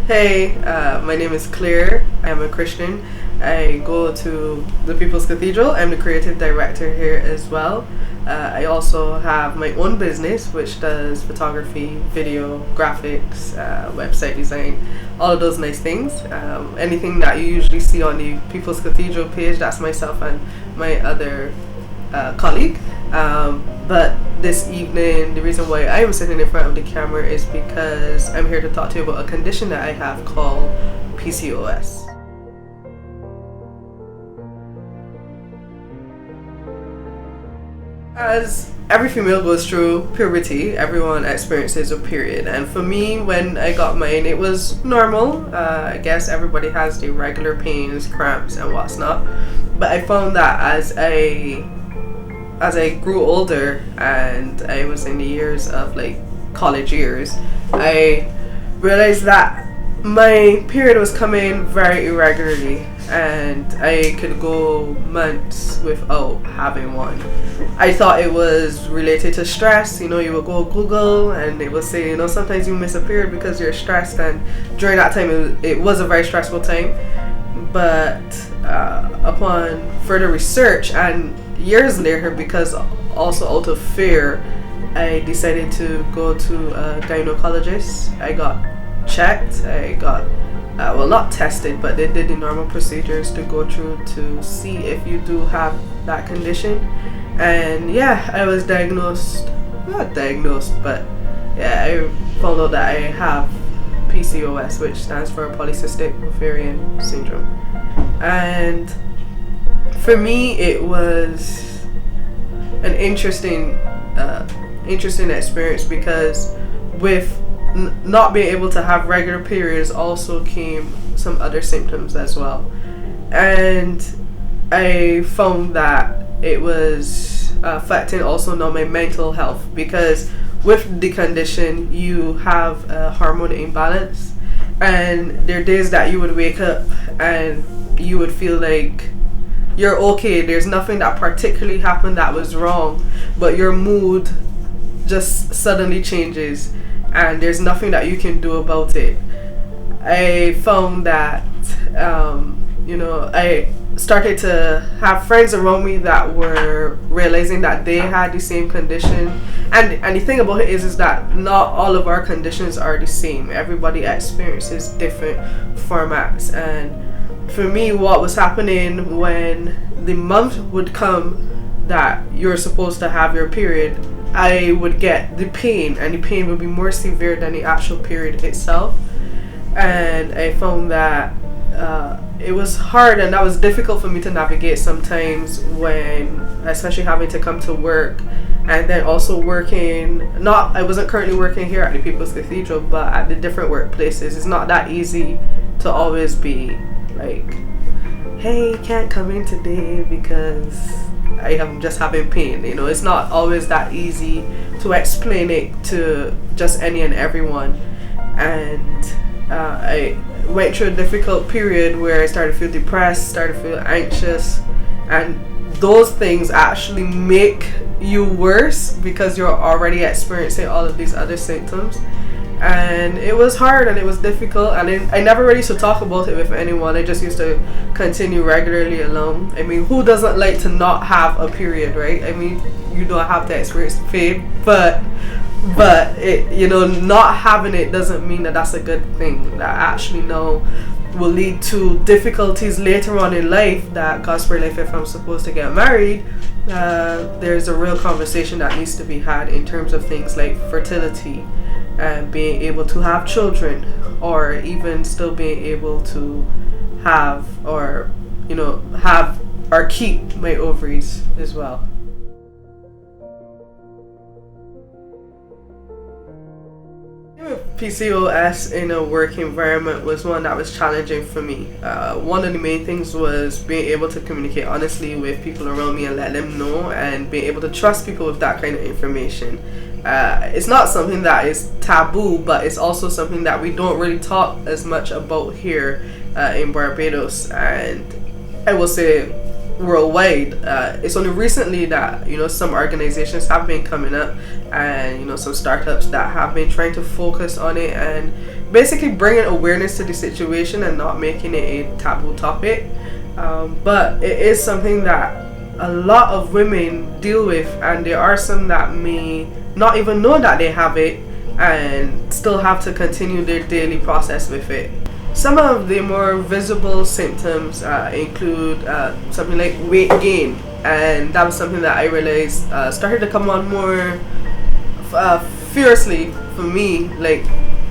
Hey, my name is Claire. I am a Christian. I go to the People's Cathedral. I'm the creative director here as well. I also have my own business which does photography, video, graphics, website design, all of those nice things. Anything that you usually see on the People's Cathedral page, that's myself and my other colleague. But this evening, the reason why I am sitting in front of the camera is because I'm here to talk to you about a condition that I have called PCOS. As every female goes through puberty, everyone experiences a period, and for me, when I got mine, it was normal. I guess everybody has the regular pains, cramps, and what's not. But I found that as I grew older and I was in the years of like college years, I realized that my period was coming very irregularly and I could go months without having one. I thought it was related to stress. You would go Google and it would say, sometimes you miss a period because you're stressed, and during that time it was a very stressful time. But upon further research and years later, because also out of fear, I decided to go to a gynecologist. I got checked. I got not tested, but they did the normal procedures to go through to see if you do have that condition. And yeah, I was not diagnosed, but yeah, I found out that I have PCOS, which stands for polycystic ovarian syndrome. And for me, it was an interesting experience, because with not being able to have regular periods also came some other symptoms as well. And I found that it was affecting also now my mental health, because with the condition you have a hormone imbalance, and there are days that you would wake up and you would feel like you're okay, there's nothing that particularly happened that was wrong, but your mood just suddenly changes and there's nothing that you can do about it. I found that I started to have friends around me that were realizing that they had the same condition, and the thing about it is that not all of our conditions are the same. Everybody experiences different formats. And for me, what was happening when the month would come that you're supposed to have your period, I would get the pain, and the pain would be more severe than the actual period itself. And I found that it was hard, and that was difficult for me to navigate sometimes, when especially having to come to work and then also working. I wasn't currently working here at the People's Cathedral, but at the different workplaces, it's not that easy to always be like, hey, can't come in today because I am just having pain. It's not always that easy to explain it to just any and everyone. And I went through a difficult period where I started to feel depressed, started to feel anxious, and those things actually make you worse because you're already experiencing all of these other symptoms. And it was hard and it was difficult, and I never really used to talk about it with anyone. I just used to continue regularly alone. I mean, who doesn't like to not have a period, right? I mean, you don't have to experience pain, but it, not having it doesn't mean that that's a good thing. That actually will lead to difficulties later on in life. That, God spare life, if I'm supposed to get married, there's a real conversation that needs to be had in terms of things like fertility and being able to have children, or even still being able to have or keep my ovaries as well. PCOS in a work environment was one that was challenging for me. One of the main things was being able to communicate honestly with people around me and let them know, and being able to trust people with that kind of information. It's not something that is taboo, but it's also something that we don't really talk as much about here in Barbados. And I will say worldwide. It's only recently that some organizations have been coming up, and some startups that have been trying to focus on it and basically bringing awareness to the situation and not making it a taboo topic. But it is something that a lot of women deal with, and there are some that may not even know that they have it and still have to continue their daily process with it. Some of the more visible symptoms include something like weight gain, and that was something that I realized started to come on more fiercely for me, like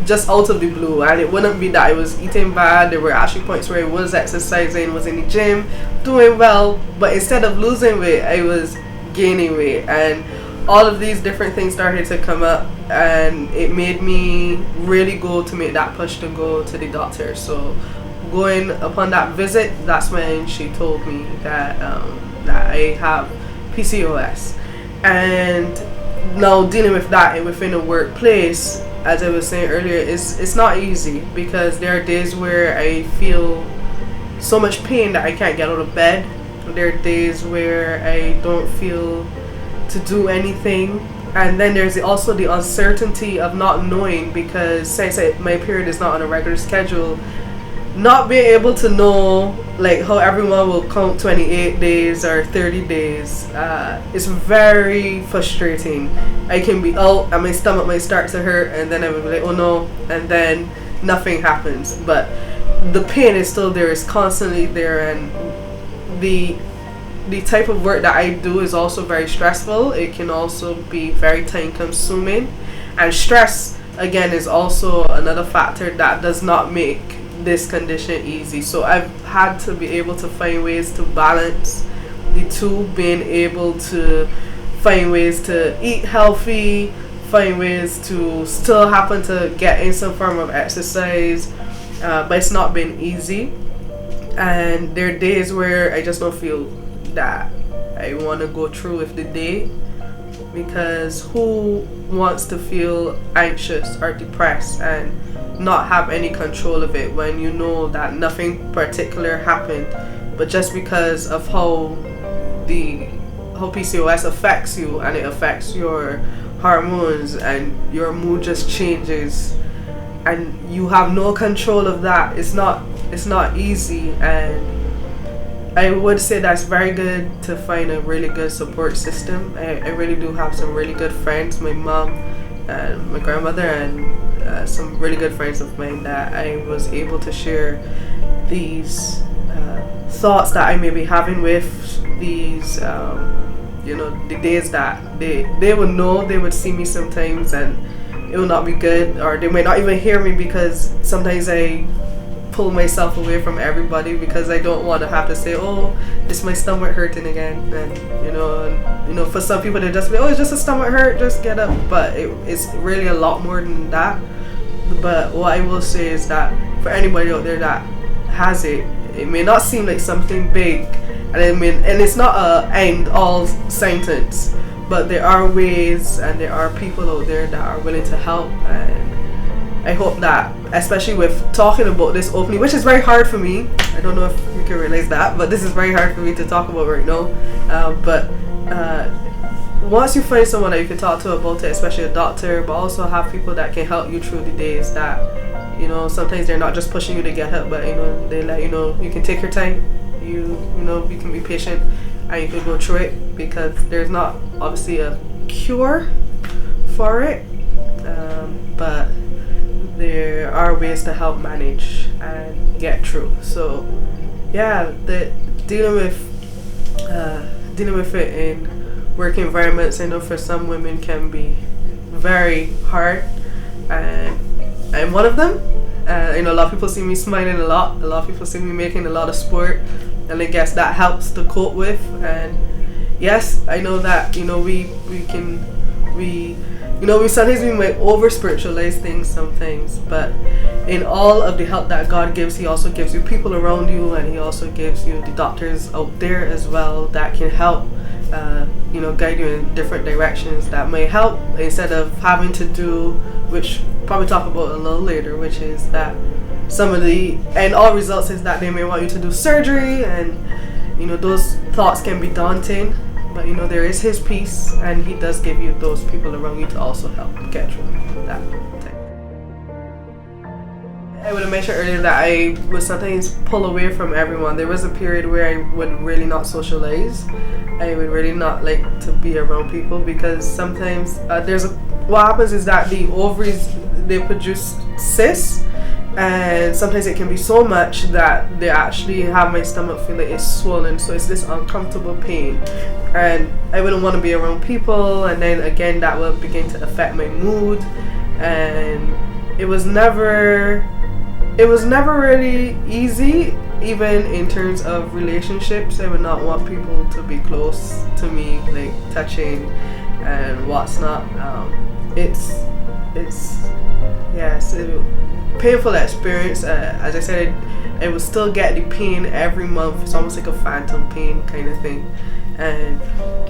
just out of the blue. And it wouldn't be that I was eating bad. There were actually points where I was exercising, was in the gym, doing well, but instead of losing weight, I was gaining weight, and all of these different things started to come up, and it made me really go to make that push to go to the doctor. So going upon that visit, that's when she told me that that I have PCOS. And now dealing with that within the workplace, as I was saying earlier, it's not easy, because there are days where I feel so much pain that I can't get out of bed. There are days where I don't feel to do anything, and then there's also the uncertainty of not knowing, because since my period is not on a regular schedule, not being able to know like how everyone will count 28 days or 30 days is very frustrating. I can be out and my stomach might start to hurt, and then I will be like, oh no, and then nothing happens, but the pain is still there, it's constantly there. And the type of work that I do is also very stressful. It can also be very time consuming, and stress again is also another factor that does not make this condition easy. So I've had to be able to find ways to balance the two, being able to find ways to eat healthy, find ways to still happen to get in some form of exercise, but it's not been easy. And there are days where I just don't feel that I want to go through with the day, because who wants to feel anxious or depressed and not have any control of it when you know that nothing particular happened, but just because of how PCOS affects you, and it affects your hormones and your mood just changes, and you have no control of that. It's not easy. And I would say that's very good to find a really good support system. I really do have some really good friends, my mom and my grandmother, and some really good friends of mine that I was able to share these thoughts that I may be having with, these the days that they would know, they would see me sometimes and it will not be good, or they might not even hear me, because sometimes I pull myself away from everybody because I don't want to have to say, oh, it's my stomach hurting again. And for some people they just be, oh, it's just a stomach hurt, just get up. But it's really a lot more than that. But what I will say is that for anybody out there that has it, it may not seem like something big, and it's not a end all sentence, but there are ways and there are people out there that are willing to help. And I hope that, especially with talking about this openly, which is very hard for me, I don't know if you can realize that, but this is very hard for me to talk about right now. But once you find someone that you can talk to about it, especially a doctor, but also have people that can help you through the days that, sometimes they're not just pushing you to get up, but they let you know you can take your time, you can be patient, and you can go through it, because there's not obviously a cure for it, but there are ways to help manage and get through. So yeah, dealing with it in work environments, I know for some women can be very hard, and I'm one of them. A lot of people see me smiling a lot of people see me making a lot of sport, and I guess that helps to cope with. And yes, I know that sometimes we might over spiritualize things sometimes, but in all of the help that God gives, He also gives you people around you, and He also gives you the doctors out there as well that can help guide you in different directions that may help, instead of having to do, which probably talk about a little later, which is that some of the end all results is that they may want you to do surgery, and those thoughts can be daunting, but you know, there is his peace, and he does give you those people around you to also help get through that time. I would have mentioned earlier that I would sometimes pull away from everyone. There was a period where I would really not socialize. I would really not like to be around people, because sometimes what happens is that the ovaries, they produce cysts, and sometimes it can be so much that they actually have my stomach feel like it's swollen, so it's this uncomfortable pain, and I wouldn't want to be around people, and then again that will begin to affect my mood. And it was never really easy, even in terms of relationships. I would not want people to be close to me, like touching and what's not. It's painful experience. As I said, I would still get the pain every month. It's almost like a phantom pain kind of thing, and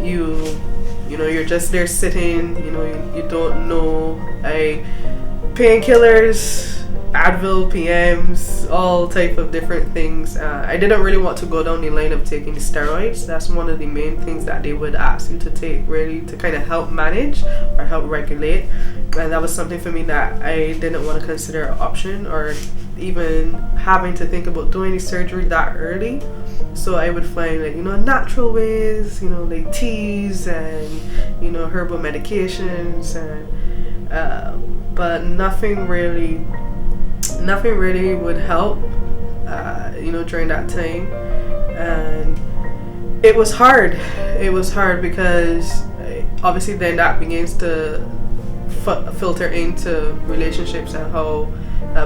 you know, you're just there sitting. You know, you don't know. Painkillers, Advil, PMs, all type of different things. I didn't really want to go down the line of taking steroids. That's one of the main things that they would ask you to take, really, to kind of help manage or help regulate. And that was something for me that I didn't want to consider an option, or even having to think about doing the surgery that early. So I would find, like, you know, natural ways, you know, like teas and, you know, herbal medications, and but nothing really would help, you know, during that time. And it was hard because obviously then that begins to filter into relationships and how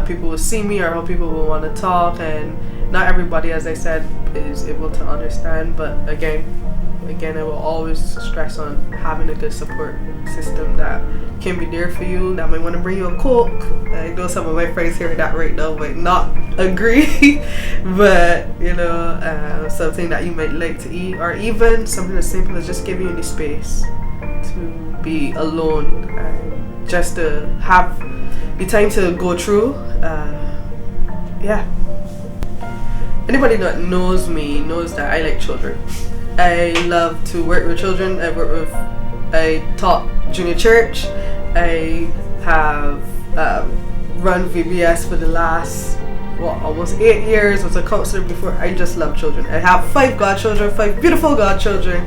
people will see me or how people will want to talk. And not everybody, as I said, is able to understand, but again I will always stress on having a good support system that can be there for you, that might want to bring you a Coke. I know some of my friends hearing that right now might not agree, but you know, something that you might like to eat, or even something as simple as just giving you the space to be alone and just to have the time to go through. Anybody that knows me knows that I like children. I love to work with children. I taught junior church. I have run VBS for the last almost 8 years. Was a counselor before. I just love children. I have 5 godchildren, 5 beautiful godchildren,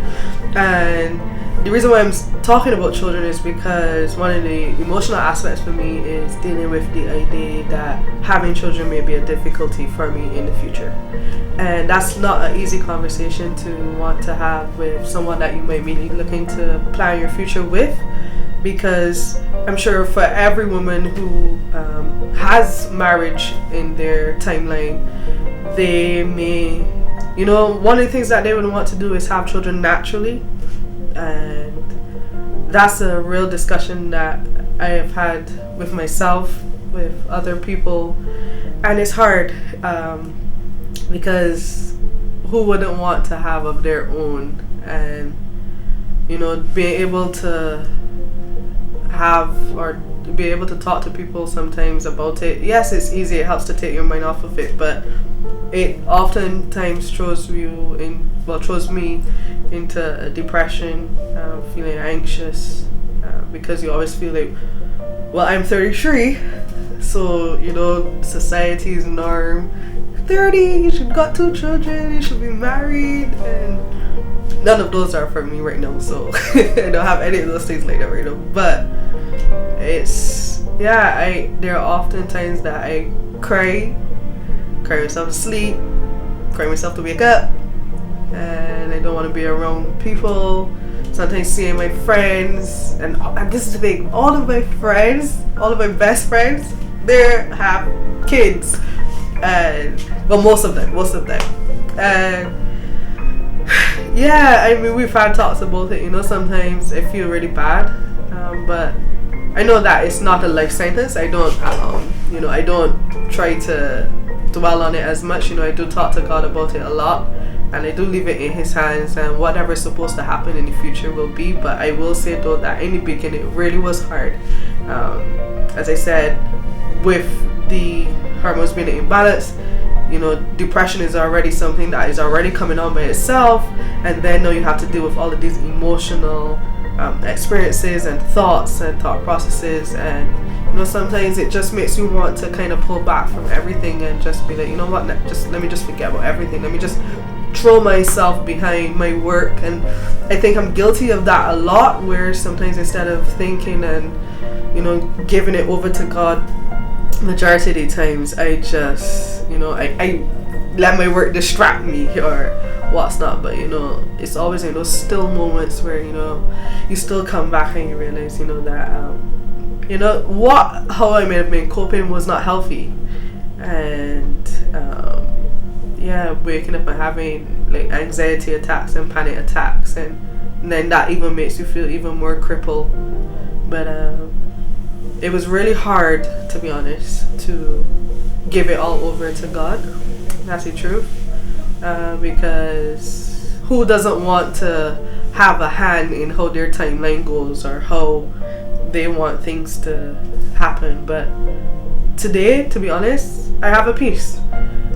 and the reason why I'm talking about children is because one of the emotional aspects for me is dealing with the idea that having children may be a difficulty for me in the future. And that's not an easy conversation to want to have with someone that you might be looking to plan your future with, because I'm sure for every woman who has marriage in their timeline, they may, you know, one of the things that they would want to do is have children naturally. And that's a real discussion that I have had with myself, with other people, and it's hard because who wouldn't want to have of their own, and you know, being able to have or be able to talk to people sometimes about it. Yes, it's easy, it helps to take your mind off of it, but it oftentimes throws me into a depression, feeling anxious, because you always feel like, well, I'm 33, so you know, society's norm, 30, you should got 2 children, you should be married, and none of those are for me right now, so I don't have any of those things like that right now. But there are often times that I cry myself to sleep, cry myself to wake up, and I don't want to be around people. Sometimes seeing my friends, and this is the thing, all of my best friends, they have kids, and well, most of them, and yeah, I mean, we've had talks about it. You know, sometimes I feel really bad, but I know that it's not a life sentence. I don't try to dwell on it as much. You know, I do talk to God about it a lot, and I do leave it in His hands, and whatever's supposed to happen in the future will be. But I will say though that in the beginning it really was hard. As I said, with the hormones being in imbalance, you know, depression is already something that is already coming on by itself, and then now you have to deal with all of these emotional experiences and thoughts and thought processes, and you know, sometimes it just makes you want to kind of pull back from everything and just be like, you know what, just let me just forget about everything, let me just throw myself behind my work. And I think I'm guilty of that a lot, where sometimes instead of thinking and, you know, giving it over to God, majority of the times I just, you know, I let my work distract me or what's not. But you know, it's always in those still moments where, you know, you still come back and you realize, you know, that you know how I may have been coping was not healthy. And yeah, waking up and having like anxiety attacks and panic attacks, and then that even makes you feel even more crippled. But it was really hard, to be honest, to give it all over to God. That's the truth. Because who doesn't want to have a hand in how their timeline goes or how they want things to happen? But today, to be honest, I have a peace.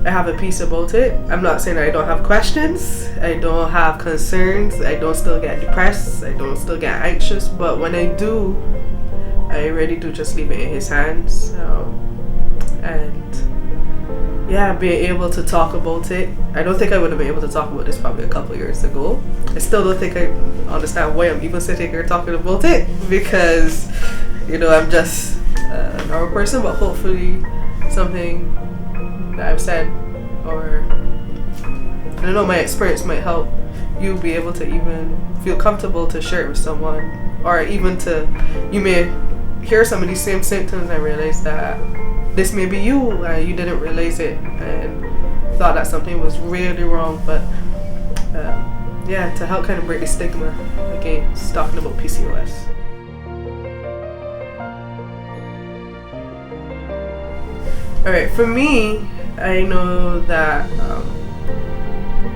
I have a peace about it. I'm not saying I don't have questions, I don't have concerns, I don't still get depressed, I don't still get anxious, but when I do, I really do just leave it in His hands. And yeah, being able to talk about it. I don't think I would have been able to talk about this probably a couple years ago. I still don't think I understand why I'm even sitting here talking about it, because, you know, I'm just a normal person, but hopefully something that I've said, or I don't know, my experience might help you be able to even feel comfortable to share it with someone, or even you may hear some of these same symptoms and realize that this may be you, and you didn't realize it and thought that something was really wrong. But yeah, to help kind of break the stigma against talking about PCOS. Alright, for me, I know that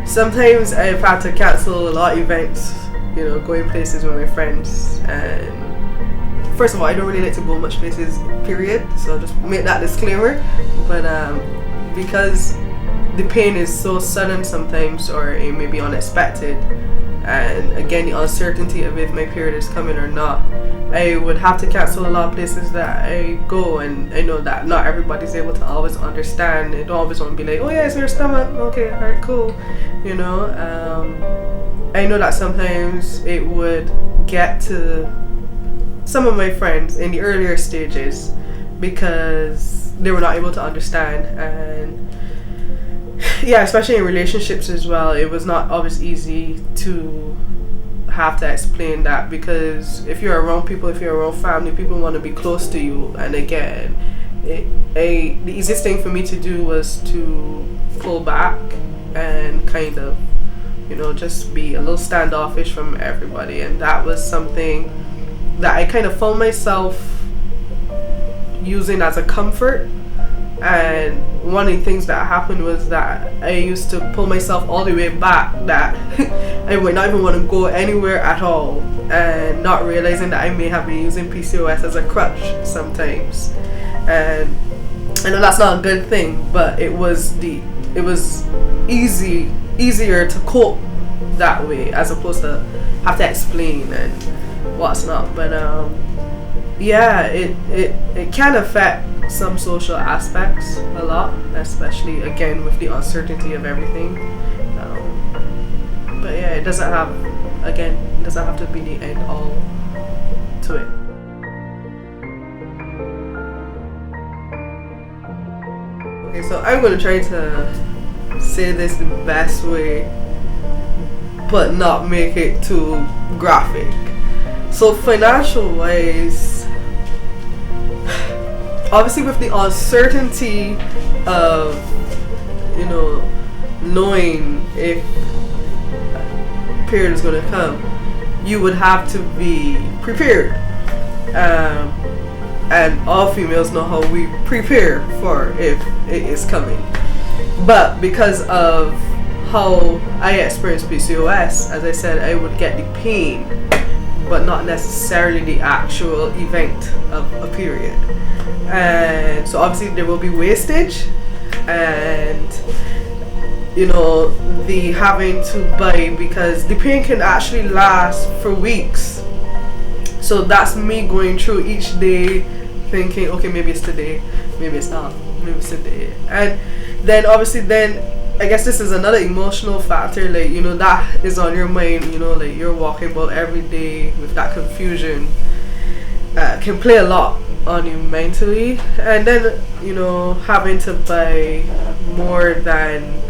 sometimes I've had to cancel a lot of events, you know, going places with my friends. And first of all, I don't really like to go much places, period, so I'll just make that disclaimer. But because the pain is so sudden sometimes, or it may be unexpected, and again the uncertainty of if my period is coming or not, I would have to cancel a lot of places that I go. And I know that not everybody's able to always understand. They don't always want to be like, oh yeah, it's your stomach, okay, alright, cool, you know. I know that sometimes it would get to some of my friends in the earlier stages because they were not able to understand. And yeah, especially in relationships as well, it was not always easy to have to explain that, because if you're around people, if you're around family, people want to be close to you. And again, the easiest thing for me to do was to pull back and kind of, you know, just be a little standoffish from everybody. And that was something that I kind of found myself using as a comfort. And one of the things that happened was that I used to pull myself all the way back, that I would not even want to go anywhere at all, and not realizing that I may have been using PCOS as a crutch sometimes. And I know that's not a good thing, but it was easier to cope that way as opposed to have to explain and what's not. But yeah, it can affect some social aspects a lot, especially again with the uncertainty of everything. But yeah, it doesn't have to be the end all to it. Okay, so I'm going to try to say this the best way, but not make it too graphic. So financial wise, obviously with the uncertainty of, you know, knowing if period is going to come, you would have to be prepared. And all females know how we prepare for if it is coming. But because of how I experienced PCOS, as I said, I would get the pain, but not necessarily the actual event of a period. And so obviously there will be wastage, and you know, the having to buy, because the pain can actually last for weeks. So that's me going through each day thinking, okay, maybe it's today, maybe it's not, maybe it's today. And then obviously then I guess this is another emotional factor, like, you know, that is on your mind, you know, like you're walking about every day with that confusion. Can play a lot on you mentally. And then, you know, having to buy more than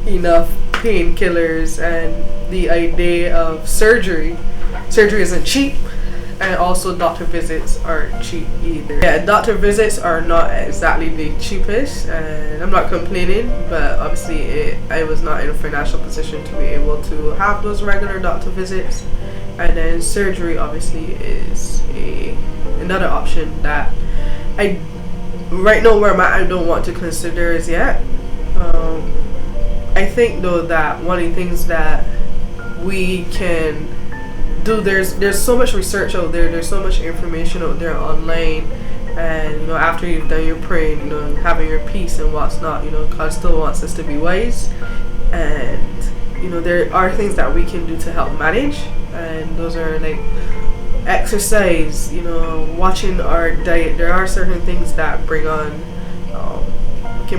enough painkillers, and the idea of surgery isn't cheap, and also doctor visits aren't cheap either. Yeah, doctor visits are not exactly the cheapest, and I'm not complaining, but obviously I was not in a financial position to be able to have those regular doctor visits. And then surgery obviously is another option that I right now where I'm at, I don't want to consider as yet. I think though that one of the things that we can do, there's so much research out there, there's so much information out there online, and you know, after you've done your praying, you know, having your peace and what's not, you know, God still wants us to be wise, and you know, there are things that we can do to help manage, and those are like exercise, you know, watching our diet. There are certain things that can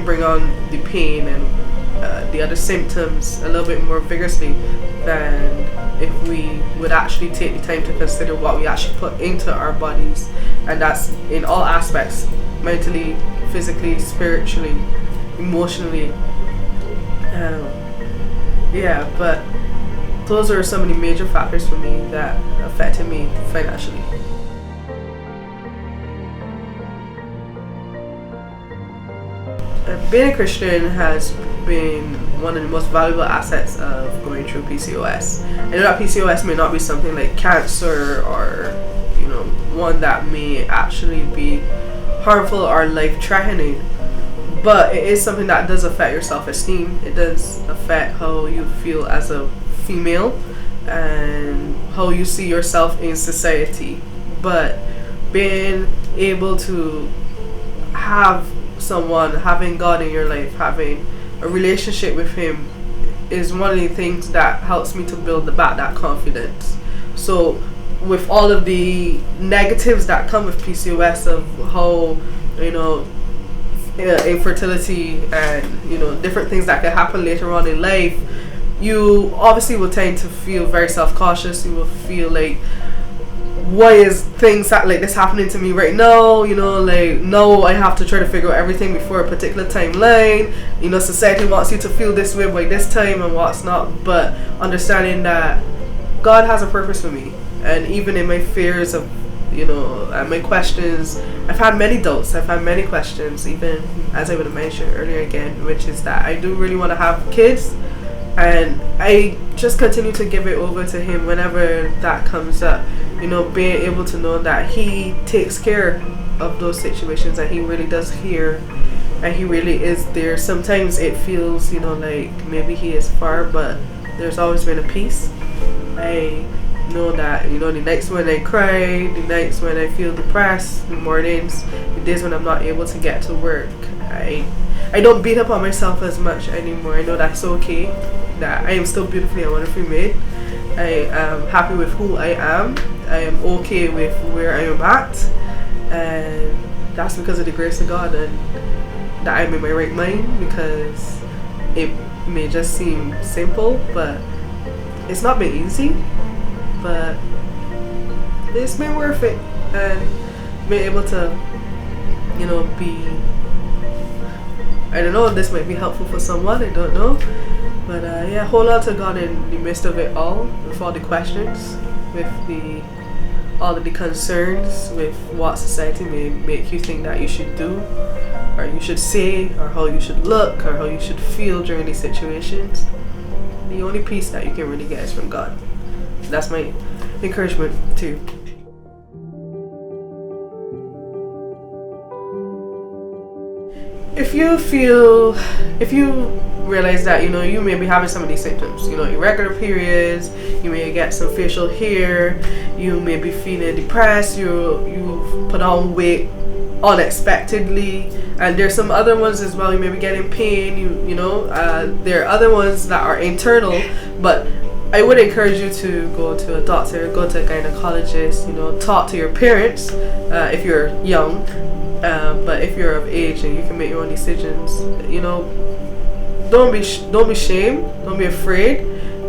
bring on the pain and the other symptoms a little bit more vigorously than if we would actually take the time to consider what we actually put into our bodies, and that's in all aspects: mentally, physically, spiritually, emotionally. Yeah, but those are some of the major factors for me that affected me financially. Being a Christian has been one of the most valuable assets of going through PCOS. I know that PCOS may not be something like cancer or, you know, one that may actually be harmful or life-threatening, but it is something that does affect your self-esteem. It does affect how you feel as a female and how you see yourself in society. But being able to have having God in your life, having a relationship with Him, is one of the things that helps me to build back that confidence. So with all of the negatives that come with PCOS, of how, you know, infertility and, you know, different things that can happen later on in life, you obviously will tend to feel very self-cautious. You will feel like, why is things like this happening to me right now? You know, like, no, I have to try to figure out everything before a particular timeline. You know, society wants you to feel this way by this time and what's not. But understanding that God has a purpose for me, and even in my fears of, you know, and my questions, I've had many doubts, I've had many questions, even as I would have mentioned earlier again, which is that I do really want to have kids, and I just continue to give it over to Him whenever that comes up. You know, being able to know that He takes care of those situations, and He really does hear, and He really is there. Sometimes it feels, you know, like maybe He is far, but there's always been a peace. I know that, you know, the nights when I cry, the nights when I feel depressed, the mornings, the days when I'm not able to get to work, I don't beat up on myself as much anymore. I know that's okay, that I am still beautifully and wonderfully made. I am happy with who I am. I am okay with where I am at, and that's because of the grace of God, and that I'm in my right mind, because it may just seem simple, but it's not been easy, but it's been worth it, and being able to, you know, I don't know if this might be helpful for someone, I don't know, but yeah, hold on to God in the midst of it all, with all the questions, with all of the concerns, with what society may make you think that you should do, or you should say, or how you should look, or how you should feel during these situations. The only peace that you can really get is from God. That's my encouragement too. If you realize that, you know, you may be having some of these symptoms, you know, irregular periods, you may get some facial hair, you may be feeling depressed, you've put on weight, unexpectedly, and there's some other ones as well. You may be getting pain, you know, there are other ones that are internal, but I would encourage you to go to a doctor, go to a gynecologist, you know, talk to your parents if you're young, but if you're of age and you can make your own decisions, you know, don't be ashamed, don't be afraid.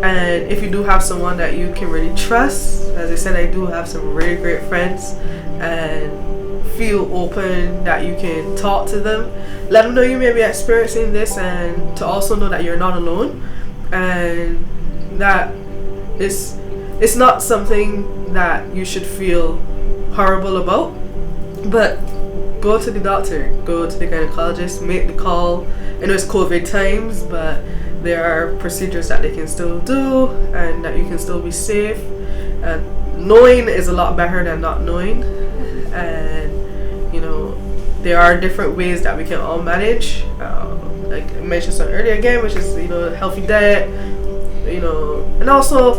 And if you do have someone that you can really trust, as I said, I do have some really great friends, and feel open that you can talk to them, let them know you may be experiencing this, and to also know that you're not alone, and that it's not something that you should feel horrible about. But go to the doctor, go to the gynecologist, make the call. I know it's COVID times, but there are procedures that they can still do, and that you can still be safe. And knowing is a lot better than not knowing. And you know, there are different ways that we can all manage. Like I mentioned some earlier again, which is, you know, healthy diet, you know, and also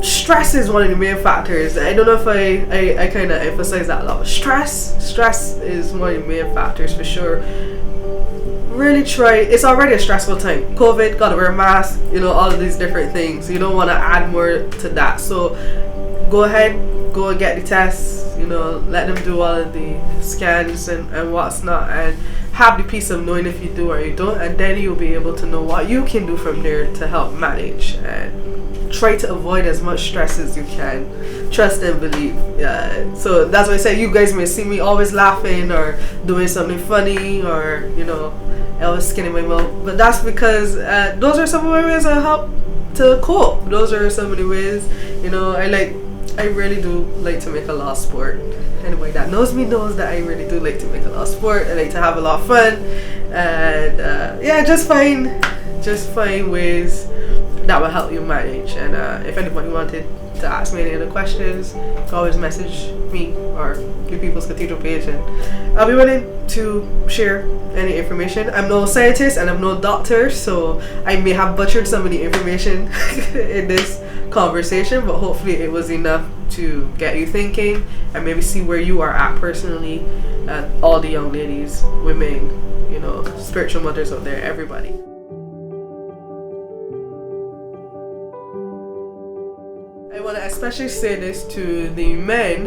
stress is one of the main factors. I don't know if I kind of emphasize that a lot. Stress is one of the main factors for sure. Really try. It's already a stressful time. COVID, gotta wear a mask, you know, all of these different things. You don't want to add more to that. So go ahead, go and get the tests, you know, let them do all of the scans and what's not, and have the peace of knowing if you do or you don't, and then you'll be able to know what you can do from there to help manage, and try to avoid as much stress as you can. Trust and believe. So that's why I say you guys may see me always laughing or doing something funny, or, you know, always skinning my mouth, but that's because those are some of my ways I help to cope. Those are some of the ways, you know, I really do like to make a lot of sport. Anybody that knows me knows that I really do like to make a lot of sport. I like to have a lot of fun, and yeah, just find ways that will help you manage. And if anybody wanted to ask me any other questions, you can always message me or your People's Cathedral page, and I'll be willing to share any information. I'm no scientist and I'm no doctor, so I may have butchered some of the information in this conversation, but hopefully it was enough to get you thinking and maybe see where you are at personally. All the young ladies, women, you know, spiritual mothers out there, everybody. I want to especially say this to the men,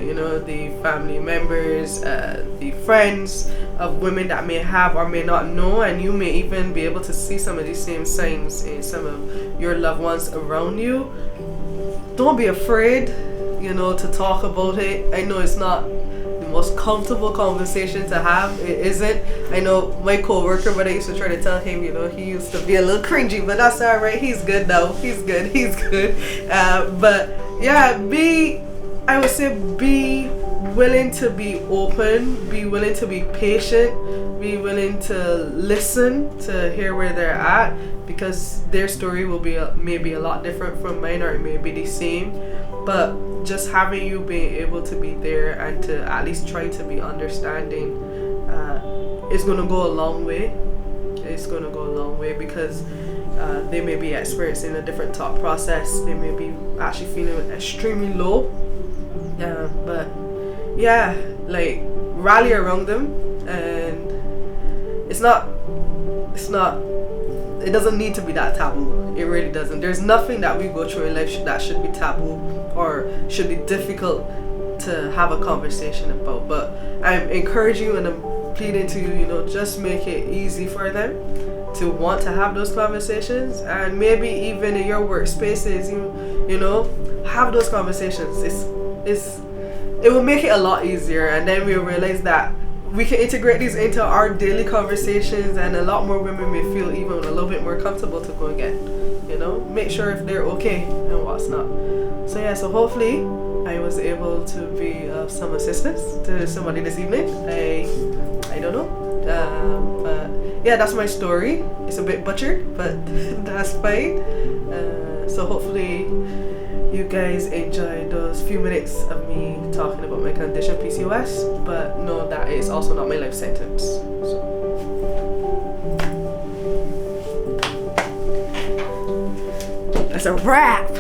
you know, the family members, the friends of women that may have or may not know, and you may even be able to see some of these same signs in some of your loved ones around you. Don't be afraid, you know, to talk about it. I know it's not the most comfortable conversation to have. It isn't. I know my co-worker, but I used to try to tell him, you know, he used to be a little cringy, but that's all right. He's good now. He's good. But yeah, I would say be willing to be open, be willing to be patient, be willing to listen, to hear where they're at, because their story will be maybe a lot different from mine, or it may be the same. But just having you being able to be there and to at least try to be understanding is going to go a long way. It's going to go a long way, because they may be experiencing a different thought process. They may be actually feeling extremely low. But yeah, like, rally around them, and it doesn't need to be that taboo. It really doesn't. There's nothing that we go through in life that should be taboo or should be difficult to have a conversation about. But I'm encouraging you and I'm pleading to you, you know, just make it easy for them to want to have those conversations, and maybe even in your workspaces, you know, have those conversations. It will make it a lot easier, and then we'll realize that we can integrate these into our daily conversations, and a lot more women may feel even a little bit more comfortable to go and get, you know, make sure if they're okay and what's not. So yeah, so hopefully I was able to be of some assistance to somebody this evening. I don't know, but yeah, that's my story. It's a bit butchered, but that's fine. So hopefully you guys enjoyed those few minutes of me talking about my condition, PCOS, but know that it's also not my life sentence. So. That's a wrap!